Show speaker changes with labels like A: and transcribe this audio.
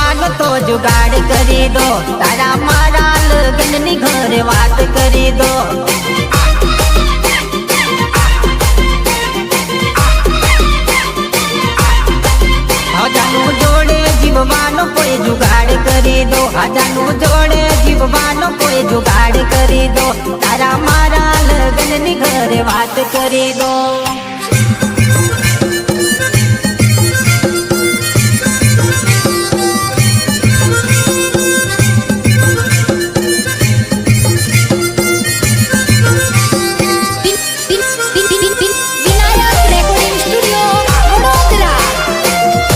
A: જીવવાનો તો જુગાડ કરી દો, તારા મારા લગ્નની ઘરે વાત કરી દો। હજાનું જોડે જીવવાનો કોઈ જુગાડ કરી દો, હજાનું જોડે જીવવાનો કોઈ જુગાડ કરી દો, તારા મારા લગ્નની ઘરે વાત કરી દો।